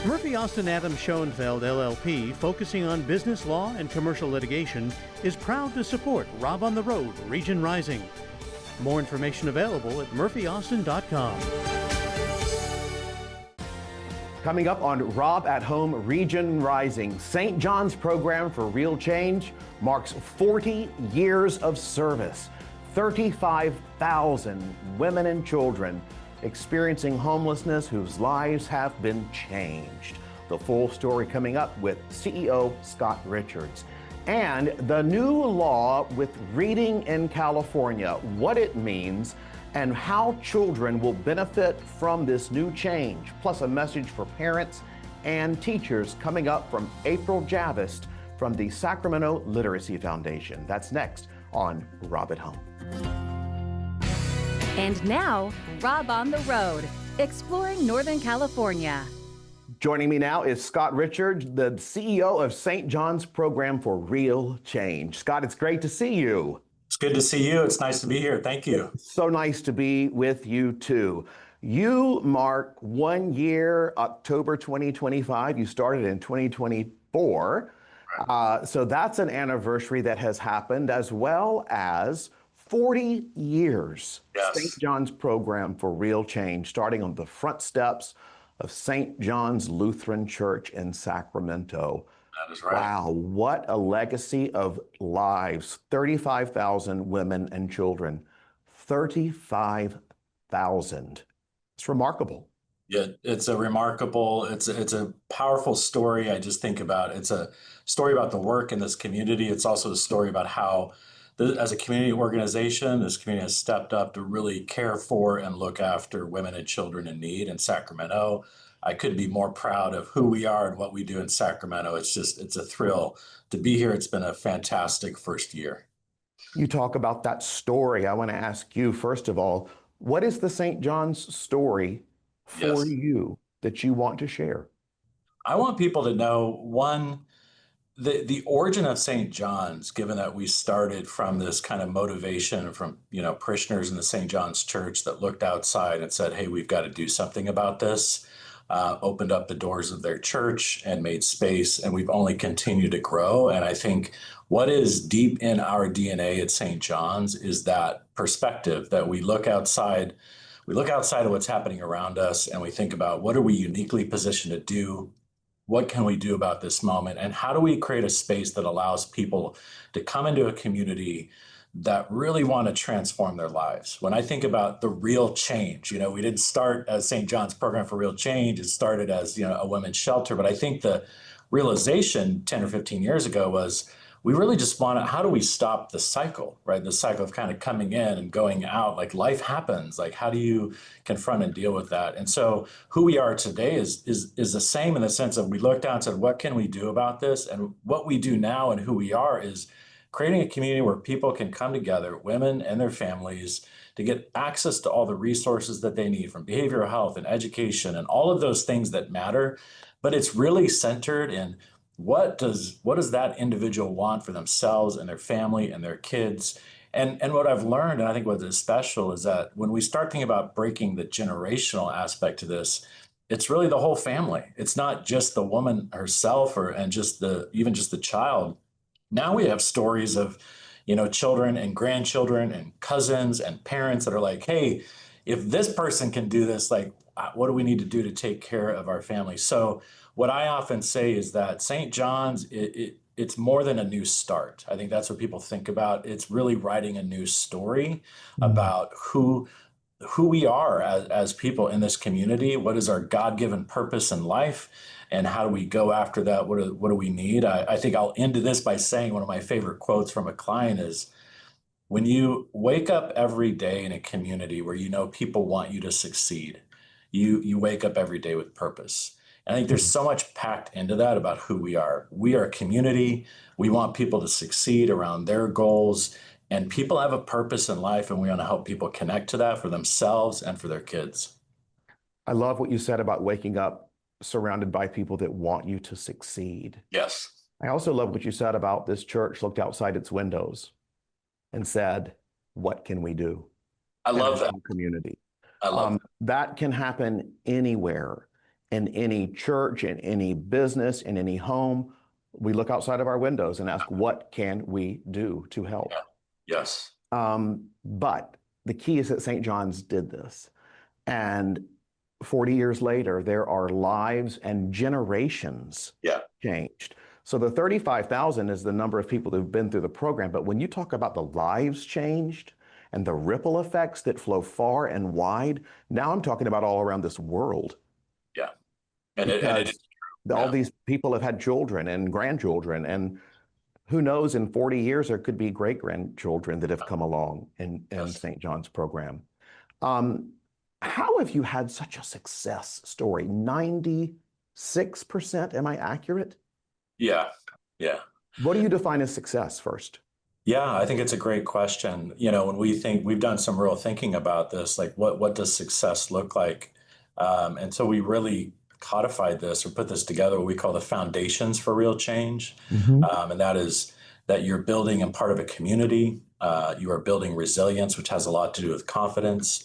Murphy Austin Adams Schoenfeld LLP, focusing on business law and commercial litigation, is proud to support Rob on the Road, Region Rising. More information available at murphyaustin.com. Coming up on Rob at Home Region Rising, St. John's Program for Real Change marks 40 years of service. 35,000 women and children experiencing homelessness whose lives have been changed. The full story coming up with CEO Scott Richards. And the new law with reading in California, what it means, and how children will benefit from this new change, plus a message for parents and teachers coming up from April Javist from the Sacramento Literacy Foundation. That's next on Rob at Home. And now, Rob on the Road, exploring Northern California. Joining me now is Scott Richards, the CEO of St. John's Program for Real Change. Scott, it's great to see you. It's good to see you. It's nice to be here. Thank you. So nice to be with you too. You mark 1 year, October 2025. You started in 2024. So that's an anniversary that has happened, as well as 40 years. Yes. St. John's Program for Real Change, starting on the front steps of St. John's Lutheran Church in Sacramento. That is right. Wow, what a legacy of lives. 35,000 women and children. 35,000. It's remarkable. Yeah, it's a powerful story. I just think about it's a story about the work in this community. It's also a story about how, as a community organization, this community has stepped up to really care for and look after women and children in need in Sacramento. I couldn't be more proud of who we are and what we do in Sacramento. It's a thrill to be here. It's been a fantastic first year. You talk about that story. I want to ask you, first of all, what is the St. John's story for you that you want to share? I want people to know, one, the origin of St. John's, given that we started from this kind of motivation from, parishioners in the St. John's Church that looked outside and said, hey, we've got to do something about this, opened up the doors of their church and made space, and we've only continued to grow. And I think what is deep in our DNA at St. John's is that perspective that we look outside of what's happening around us, and we think about what are we uniquely positioned to do? What can we do about this moment? And how do we create a space that allows people to come into a community that really want to transform their lives? When I think about the real change, we didn't start as St. John's Program for Real Change. It started as, a women's shelter. But I think the realization 10 or 15 years ago was we really just want to, how do we stop the cycle, right? The cycle of kind of coming in and going out, like life happens, like how do you confront and deal with that? And so who we are today is the same in the sense of we looked down and said, what can we do about this? And what we do now and who we are is creating a community where people can come together, women and their families, to get access to all the resources that they need from behavioral health and education and all of those things that matter. But it's really centered in what does that individual want for themselves and their family and their kids? And what I've learned, and I think what is special, is that when we start thinking about breaking the generational aspect to this, it's really the whole family. It's not just the woman herself even just the child. Now we have stories of, children and grandchildren and cousins and parents that are like, hey, if this person can do this, like, what do we need to do to take care of our family? So what I often say is that St. John's, it's more than a new start. I think that's what people think about. It's really writing a new story about who we are as people in this community. What is our God-given purpose in life? And how do we go after that? What do we need? I think I'll end this by saying one of my favorite quotes from a client is, when you wake up every day in a community where people want you to succeed, you wake up every day with purpose. And I think there's so much packed into that about who we are. We are a community. We want people to succeed around their goals. And people have a purpose in life, and we want to help people connect to that for themselves and for their kids. I love what you said about waking up surrounded by people that want you to succeed. Yes. I also love what you said about this church looked outside its windows and said, what can we do? I love that. Community. I love that can happen anywhere. in any church, in any business, in any home, we look outside of our windows and ask, what can we do to help? Yeah. Yes. But the key is that St. John's did this. And 40 years later, there are lives and generations changed. So the 35,000 is the number of people who've been through the program. But when you talk about the lives changed and the ripple effects that flow far and wide, now I'm talking about all around this world. Yeah. And it is true. All these people have had children and grandchildren, and who knows, in 40 years, there could be great-grandchildren that have come along in St. John's program. How have you had such a success story? 96%, am I accurate? Yeah, yeah. What do you define as success first? Yeah, I think it's a great question. You know, when we think, we've done some real thinking about this, like what does success look like? And so we really codified this or put this together, what we call the foundations for real change. And that is that you're building and part of a community. You are building resilience, which has a lot to do with confidence.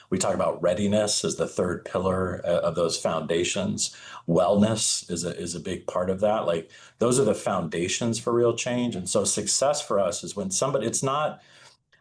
We talk about readiness as the third pillar of those foundations. Wellness is a big part of that. Like, those are the foundations for real change. And so success for us is when somebody, it's not,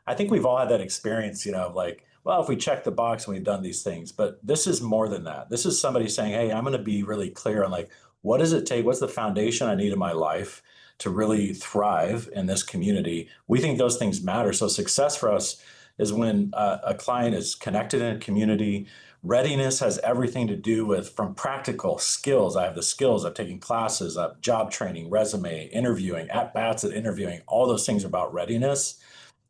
I think we've all had that experience, you know, like, well, if we check the box and we've done these things, but this is more than that. This is somebody saying, hey, I'm going to be really clear on, like, what does it take? What's the foundation I need in my life to really thrive in this community? We think those things matter. So success for us is when a client is connected in a community. Readiness has everything to do with, from practical skills. I have the skills, I've taken classes, job training, resume, interviewing, at bats at interviewing. All those things are about readiness.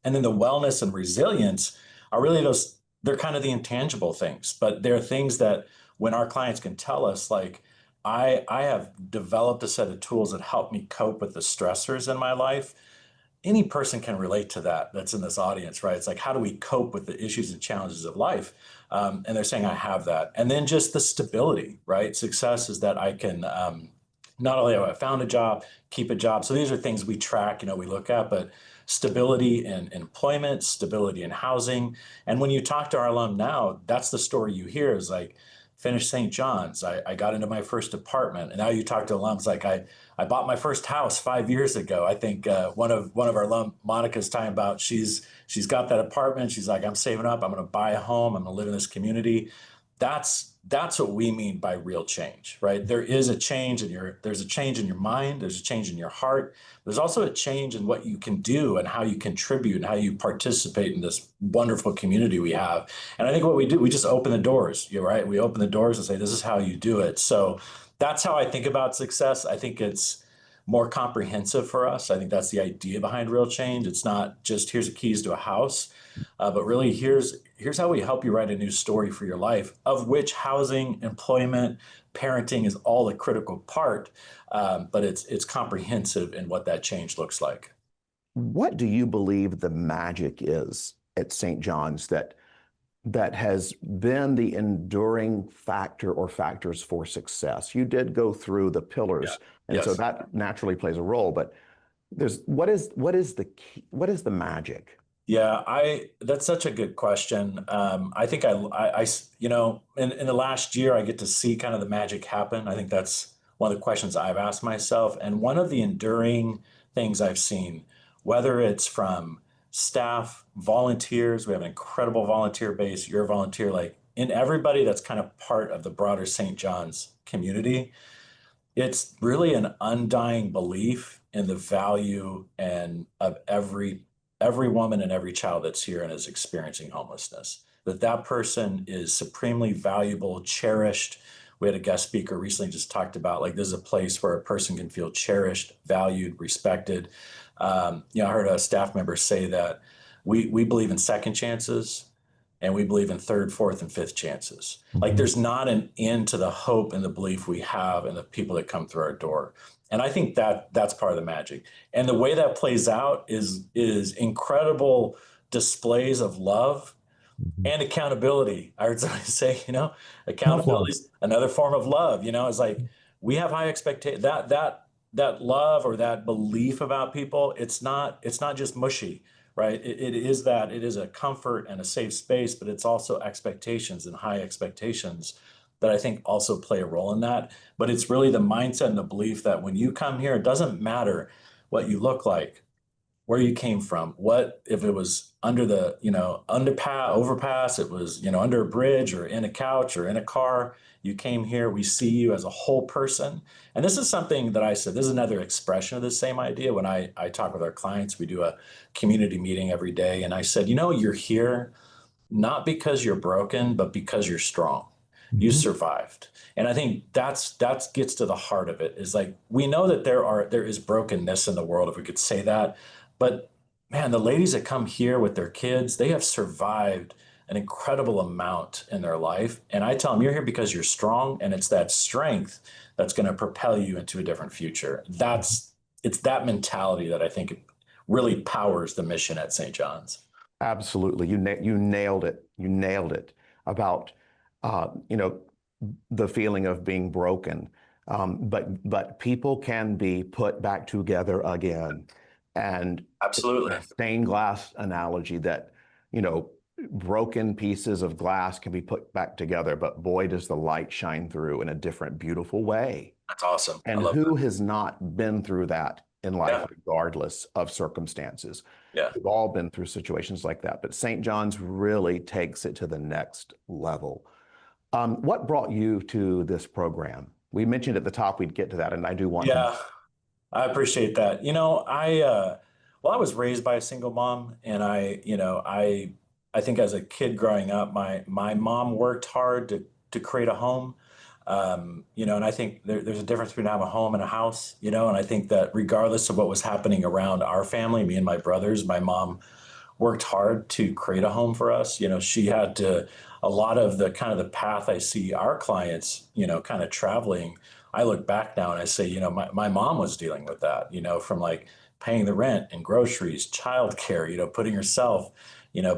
And then the wellness and resilience are really those, they're kind of the intangible things, but they're things that when our clients can tell us, like, I have developed a set of tools that help me cope with the stressors in my life. Any person can relate to that that's in this audience, right? It's like, how do we cope with the issues and challenges of life? And they're saying, I have that. And then just the stability, right? Success is that I can, not only have I found a job, keep a job. So these are things we track, you know, we look at, but stability in employment, stability in housing. And when you talk to our alum now, that's the story you hear, is like, finished St. John's, I got into my first apartment. And now you talk to alums like, I bought my first house 5 years ago. I think one of our alum, Monica's talking about, she's got that apartment. She's like, I'm saving up, I'm gonna buy a home, I'm gonna live in this community. That's what we mean by real change, right? There is a change there's a change in your mind, there's a change in your heart. There's also a change in what you can do and how you contribute and how you participate in this wonderful community we have. And I think what we do, we just open the doors, you're right? We open the doors and say, this is how you do it. So that's how I think about success. I think it's more comprehensive for us. I think that's the idea behind real change. It's not just, here's the keys to a house, but really here's how we help you write a new story for your life, of which housing, employment, parenting is all a critical part, but it's comprehensive in what that change looks like. What do you believe the magic is at St. John's that has been the enduring factor or factors for success? You did go through the pillars, and so that naturally plays a role, but what is the key, what is the magic? Yeah, that's such a good question. I think I you know, in the last year, I get to see kind of the magic happen. I think that's one of the questions I've asked myself. And one of the enduring things I've seen, whether it's from staff, volunteers, we have an incredible volunteer base, you're a volunteer, like, in everybody that's kind of part of the broader St. John's community, it's really an undying belief in the value and of every woman and every child that's here and is experiencing homelessness, that person is supremely valuable, cherished. We had a guest speaker recently just talked about, like, this is a place where a person can feel cherished, valued, respected. You know, I heard a staff member say that we believe in second chances, and we believe in third, fourth, and fifth chances. Like, there's not an end to the hope and the belief we have in the people that come through our door. And I think that's part of the magic. And the way that plays out is incredible displays of love and accountability. I heard somebody say, you know, accountability is another form of love. You know, it's like, we have high expectations. That love or that belief about people, it's not just mushy, right? It is a comfort and a safe space, but it's also expectations and high expectations that I think also play a role in that. But it's really the mindset and the belief that when you come here, it doesn't matter what you look like, where you came from, what if it was under the, overpass, it was, under a bridge or in a couch or in a car, you came here, we see you as a whole person. And this is something that I said, this is another expression of the same idea. When I talk with our clients, we do a community meeting every day. And I said, you're here not because you're broken, but because you're strong. You survived. And I think that gets to the heart of it, is like, we know that there is brokenness in the world, if we could say that. But man, the ladies that come here with their kids, they have survived an incredible amount in their life. And I tell them, you're here because you're strong, and it's that strength that's going to propel you into a different future. It's that mentality that I think really powers the mission at St. John's. Absolutely. You nailed it. You nailed it about, the feeling of being broken. But people can be put back together again. And absolutely, a stained glass analogy that, broken pieces of glass can be put back together, but boy, does the light shine through in a different, beautiful way. That's awesome. And who has not been through that in life, regardless of circumstances? Yeah. We've all been through situations like that, but St. John's really takes it to the next level. What brought you to this program? We mentioned at the top we'd get to that, and I do want to. I appreciate that. I was raised by a single mom, and I think as a kid growing up, my mom worked hard to create a home. And I think there's a difference between having a home and a house, and I think that regardless of what was happening around our family, me and my brothers, my mom worked hard to create a home for us. She had a lot of the kind of the path I see our clients, kind of traveling. I look back now and I say, my mom was dealing with that, from like paying the rent and groceries, childcare, putting herself,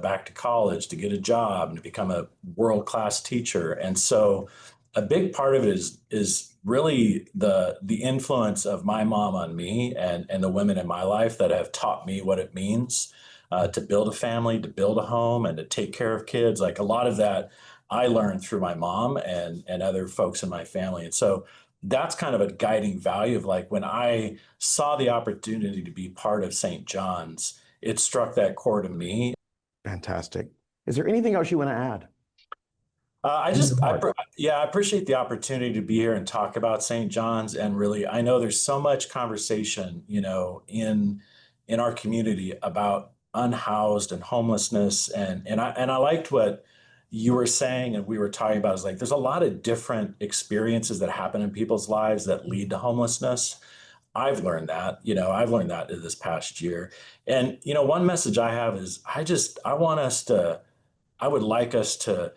back to college to get a job and to become a world-class teacher. And so a big part of it is really the influence of my mom on me and the women in my life that have taught me what it means to build a family, to build a home, and to take care of kids. Like a lot of that I learned through my mom and other folks in my family. And so that's kind of a guiding value of like, when I saw the opportunity to be part of St. John's, it struck that chord to me. Fantastic. Is there anything else you want to add? I appreciate the opportunity to be here and talk about St. John's. And really, I know there's so much conversation, in our community about unhoused and homelessness. And I liked what you were saying and we were talking about, is like, there's a lot of different experiences that happen in people's lives that lead to homelessness. I've learned that in this past year. And, one message I have is I would like us to,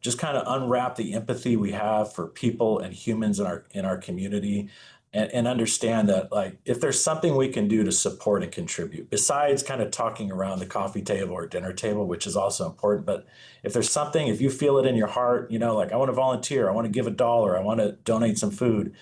just kind of unwrap the empathy we have for people and humans in our community, and understand that, like, if there's something we can do to support and contribute, besides kind of talking around the coffee table or dinner table, which is also important, but if there's something, if you feel it in your heart, like, I want to volunteer, I want to give $1, I want to donate some food,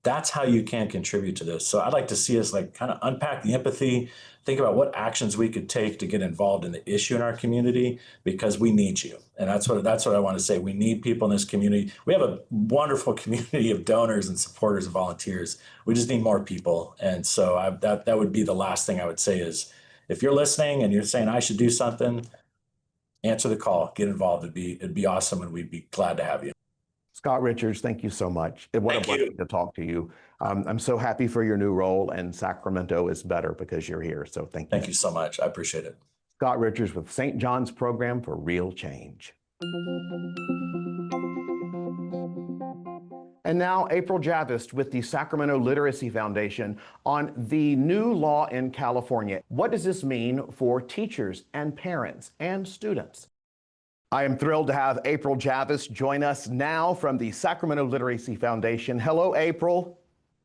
that's how you can contribute to this. So I'd like to see us like kind of unpack the empathy, think about what actions we could take to get involved in the issue in our community, because we need you. And that's what I want to say. We need people in this community. We have a wonderful community of donors and supporters and volunteers. We just need more people. And so that would be the last thing I would say is, if you're listening and you're saying I should do something, answer the call, get involved. It'd be awesome, and we'd be glad to have you. Scott Richards, thank you so much. What a blessing to talk to you. I'm so happy for your new role, and Sacramento is better because you're here. So thank you. Thank you so much. I appreciate it. Scott Richards with St. John's Program for Real Change. And now April Javist with the Sacramento Literacy Foundation on the new law in California. What does this mean for teachers and parents and students? I am thrilled to have April Javist join us now from the Sacramento Literacy Foundation. Hello, April.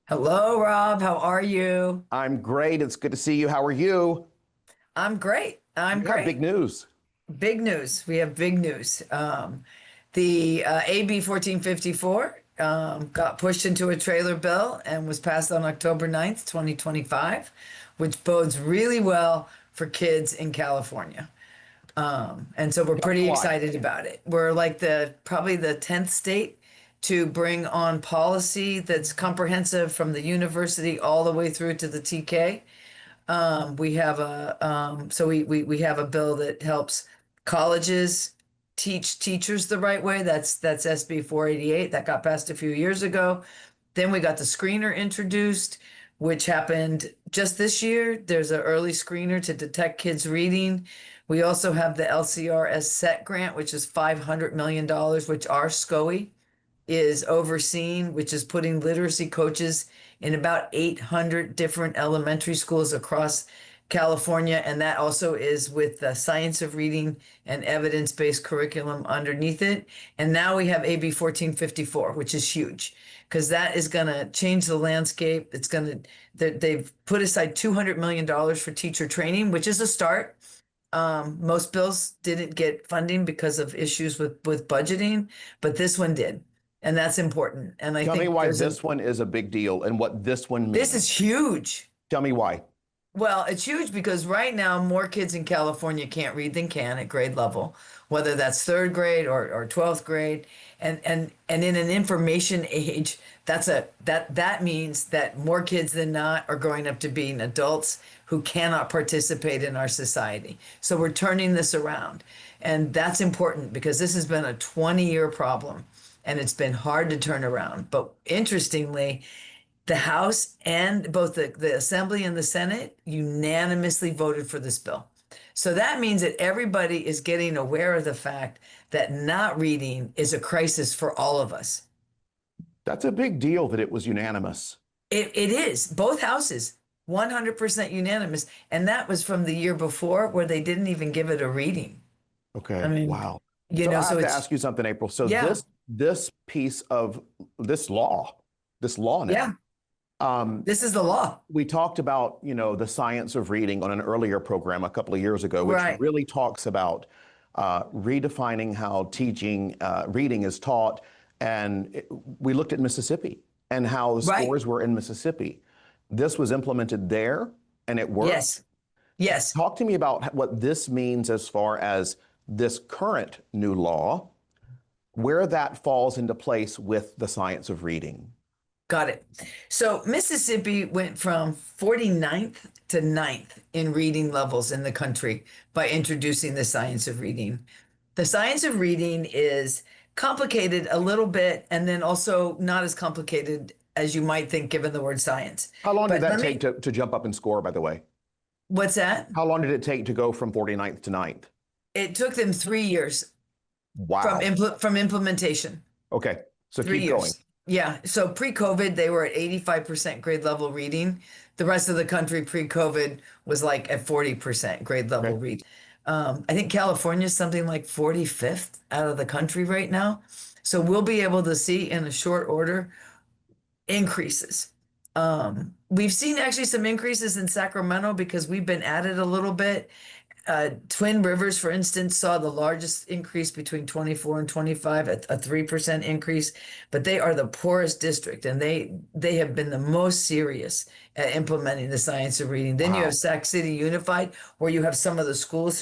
Hello, Rob. How are you? I'm great. It's good to see you. How are you? I'm great. I'm great. Big news. Big news. We have big news. The AB 1454 got pushed into a trailer bill and was passed on October 9th, 2025, which bodes really well for kids in California. And so we're pretty excited about it. We're like probably the 10th state to bring on policy that's comprehensive from the university all the way through to the TK. We have we have a bill that helps colleges teach teachers the right way. That's SB 488 that got passed a few years ago. Then we got the screener introduced, which happened just this year. There's an early screener to detect kids reading. We also have the LCRS SET grant, which is $500 million, which our SCOE is overseeing, which is putting literacy coaches in about 800 different elementary schools across California. And that also is with the science of reading and evidence-based curriculum underneath it. And now we have AB 1454, which is huge because that is going to change the landscape. It's going to, they've put aside $200 million for teacher training, which is a start. Most bills didn't get funding because of issues with budgeting, but this one did. And that's important. And I Tell think me why this one is a big deal and what this one means. this is huge. Tell me why. Well, it's huge because right now more kids in California can't read than can at grade level, whether that's third grade or 12th grade. And in an information age, that means that more kids than not are growing up to being adults who cannot participate in our society. So we're turning this around. And that's important because this has been a 20-year problem and it's been hard to turn around. But interestingly, the House and both the Assembly and the Senate unanimously voted for this bill. So that means that everybody is getting aware of the fact that not reading is a crisis for all of us. That's a big deal that it was unanimous. It is. Both houses, 100% unanimous. And that was from the year before where they didn't even give it a reading. Okay. I mean, wow. You so know, I so have to it's, ask you something, April. So yeah. this piece of this law now. Yeah. This is the law. We talked about, the science of reading on an earlier program a couple of years ago, which Right. really talks about redefining how teaching reading is taught. And we looked at Mississippi and how the Right. scores were in Mississippi. This was implemented there and it worked. Yes. Yes. Talk to me about what this means as far as this current new law, where that falls into place with the science of reading. Got it. So Mississippi went from 49th to 9th in reading levels in the country by introducing the science of reading. The science of reading is complicated a little bit and then also not as complicated as you might think given the word science. How long did But that let me- take to jump up and score, by the way? What's that? How long did it take to go from 49th to 9th? It took them 3 years Wow. from implementation. Okay, so 3 keep years. going. Yeah. So pre-COVID, they were at 85% grade level reading. The rest of the country pre-COVID was like at 40% grade level Okay. reading. I think California is something like 45th out of the country right now. So we'll be able to see in a short order increases. We've seen actually some increases in Sacramento because we've been at it a little bit. Twin Rivers, for instance, saw the largest increase between 24 and 25, a 3% increase, but they are the poorest district and they have been the most serious at implementing the science of reading. Then you Wow. have Sac City Unified, where you have some of the schools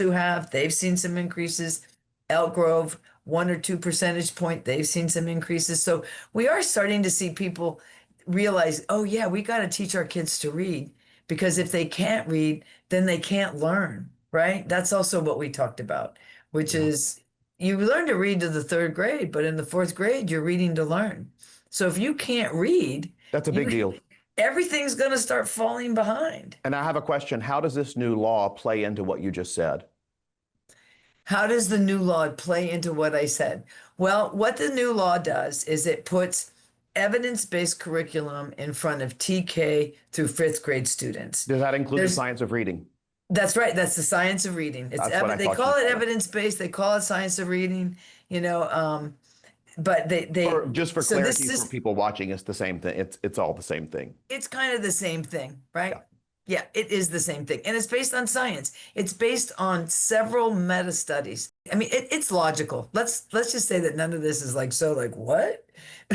they've seen some increases. Elk Grove, 1 or 2 percentage point, they've seen some increases. So we are starting to see people realize, oh yeah, we got to teach our kids to read because if they can't read, then they can't learn. Right? That's also what we talked about, which is you learn to read to the 3rd grade, but in the 4th grade, you're reading to learn. So if you can't read, That's a big deal. everything's going to start falling behind. And I have a question. How does this new law play into what you just said? How does the new law play into what I said? Well, what the new law does is it puts evidence-based curriculum in front of TK through 5th grade students. Does that include the science of reading? That's right. That's the science of reading. It's That's what I they thought call you it said. evidence-based. They call it science of reading, but they Or just for so clarity this is, for people watching, it's the same thing. It's all the same thing. it's kind of the same thing, right? Yeah, it is the same thing. And it's based on science. It's based on several meta studies. I mean, it's logical. Let's just say that none of this is like what?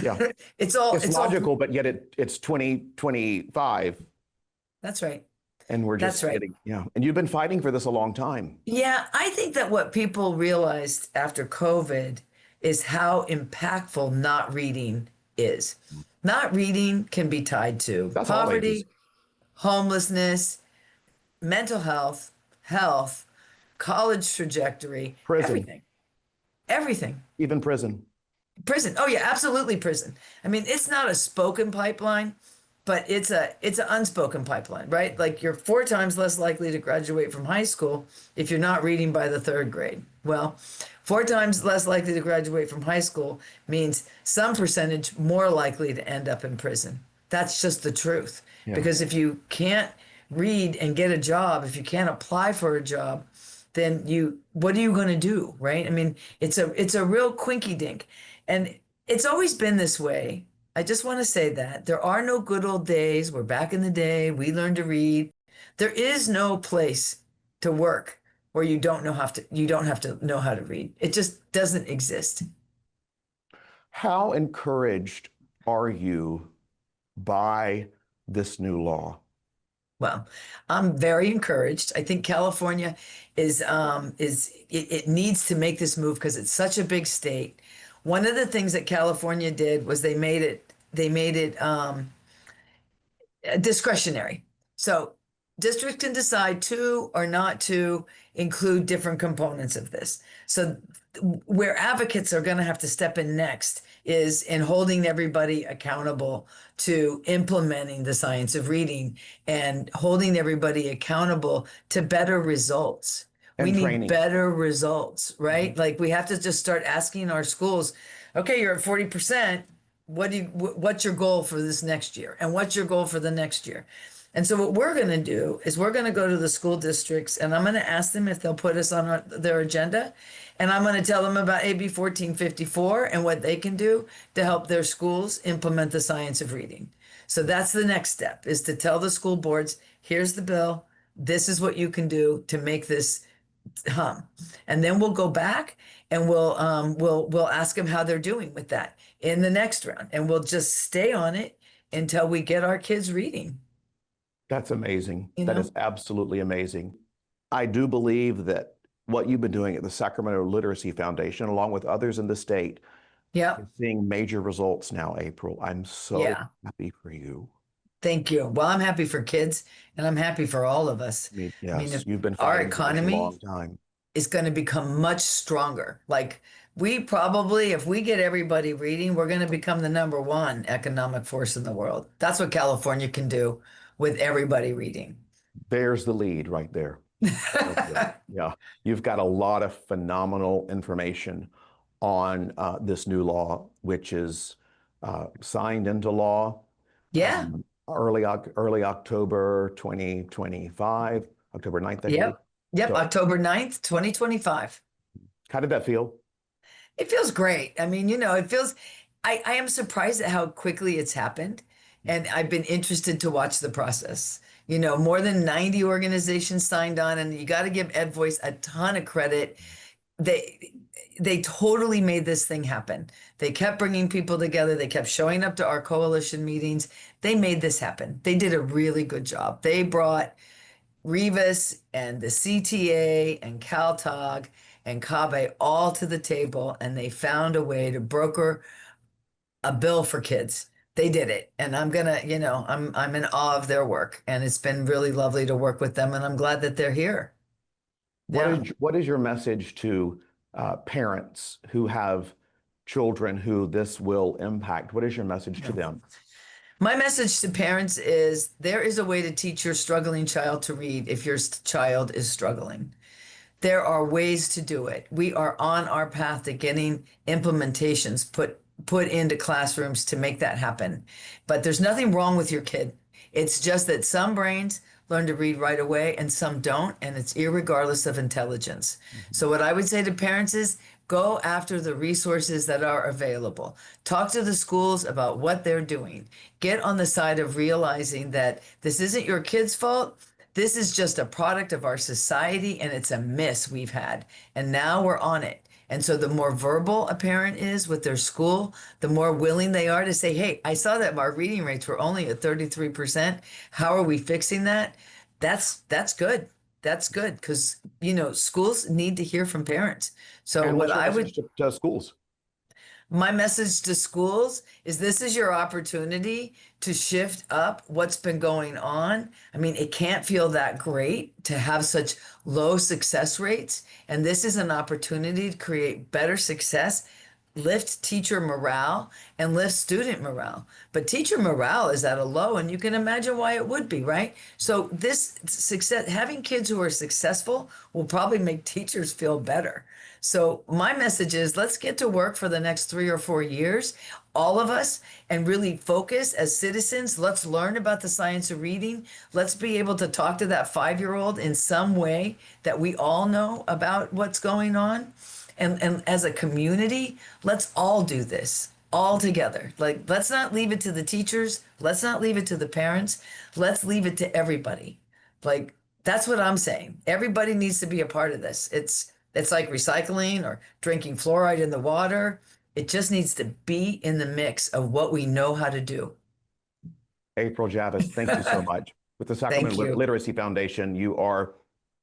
Yeah. It's logical, but yet it's 2025. That's right. And we're just That's right. getting, and you've been fighting for this a long time. Yeah, I think that what people realized after COVID is how impactful not reading is. Not reading can be tied to That's all ages. poverty, homelessness, mental health, college trajectory, Prison, everything, everything. even prison. Prison. Oh yeah, absolutely prison. I mean, it's not a spoken pipeline, but it's an unspoken pipeline, right? Like you're 4 times less likely to graduate from high school if you're not reading by the 3rd grade. Well, 4 times less likely to graduate from high school means some percentage more likely to end up in prison. That's just the truth. Yeah. Because if you can't read and get a job, if you can't apply for a job, then what are you going to do, right? I mean, it's a real quinky dink. And it's always been this way. I just want to say that there are no good old days. We're back in the day. We learned to read. There is no place to work where you don't have to know how to read. It just doesn't exist. How encouraged are you by this new law? Well, I'm very encouraged. I think California it needs to make this move because it's such a big state. One of the things that California did was they made it discretionary. So districts can decide to or not to include different components of this. So where advocates are going to have to step in next is in holding everybody accountable to implementing the science of reading and holding everybody accountable to better results. And We training. need better results, right? Like we have to just start asking our schools, okay, you're at 40%. What's your goal for this next year? And what's your goal for the next year? And so what we're going to do is we're going to go to the school districts and I'm going to ask them if they'll put us on their agenda. And I'm going to tell them about AB 1454 and what they can do to help their schools implement the science of reading. So that's the next step, is to tell the school boards, here's the bill. This is what you can do to make this hum. And then we'll go back and we'll ask them how they're doing with that in the next round. And we'll just stay on it until we get our kids reading. That's amazing. You That know? is absolutely amazing. I do believe that what you've been doing at the Sacramento Literacy Foundation, along with others in the state, Yeah. is seeing major results now, April. I'm so Yeah. happy for you. Thank you. Well, I'm happy for kids and I'm happy for all of us. I mean, I mean, yes, if you've been our fighting for this a economy long time. is going to become much stronger. Like we probably, if we get everybody reading, we're going to become the #1 economic force in the world. That's what California can do with everybody reading. There's the lead right there. Yeah, you've got a lot of phenomenal information on this new law, which is signed into law Yeah. early October 2025, October 9th, I believe. Yep. So, October 9th, 2025. how did that feel? It feels great. I mean, I am surprised at how quickly it's happened. And I've been interested to watch the process. More than 90 organizations signed on, and you got to give EdVoice a ton of credit. They totally made this thing happen. They kept bringing people together. They kept showing up to our coalition meetings. They made this happen. They did a really good job. They brought Revis and the CTA and CalTOG and CABE all to the table, and they found a way to broker a bill for kids. They did it, and I'm in awe of their work, and it's been really lovely to work with them, and I'm glad that they're here. What is your message to parents who have children who this will impact? What is your message to them? My message to parents is there is a way to teach your struggling child to read if your child is struggling. There are ways to do it. We are on our path to getting implementations put into classrooms to make that happen. But there's nothing wrong with your kid. It's just that some brains learn to read right away and some don't, and it's irregardless of intelligence. So what I would say to parents is go after the resources that are available. Talk to the schools about what they're doing. Get on the side of realizing that this isn't your kid's fault. This is just a product of our society, and it's a miss we've had. And now we're on it. And so the more verbal a parent is with their school, the more willing they are to say, hey, I saw that our reading rates were only at 33%. How are we fixing that? That's good. That's good because, schools need to hear from parents. So And what what's your I would, message to schools? My message to schools is this is your opportunity to shift up what's been going on. I mean, it can't feel that great to have such low success rates. And this is an opportunity to create better success, lift teacher morale, and lift student morale. But teacher morale is at a low, and you can imagine why it would be, right? So this success, having kids who are successful will probably make teachers feel better. So my message is let's get to work for the next 3 or 4 years, all of us, and really focus as citizens. Let's learn about the science of reading. Let's be able to talk to that 5-year-old in some way that we all know about what's going on. And as a community, let's all do this all together. Like, let's not leave it to the teachers. Let's not leave it to the parents. Let's leave it to everybody. Like, that's what I'm saying. Everybody needs to be a part of this. It's like recycling or drinking fluoride in the water. It just needs to be in the mix of what we know how to do. April Javist, thank you so much. With the Sacramento Literacy Foundation, you are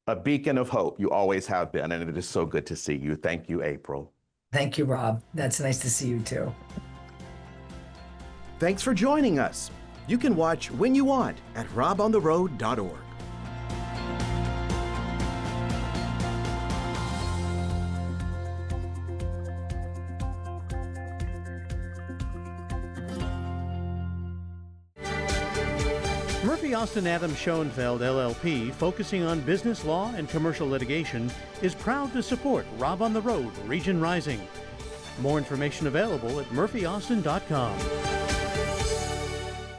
a beacon of hope. You always have been, and it is so good to see you. Thank you, April. Thank you, Rob. That's nice to see you too. Thanks for joining us. You can watch when you want at robontheroad.org. Murphy Austin Adams Schoenfeld LLP, focusing on business law and commercial litigation, is proud to support Rob on the Road, Region Rising. More information available at murphyaustin.com.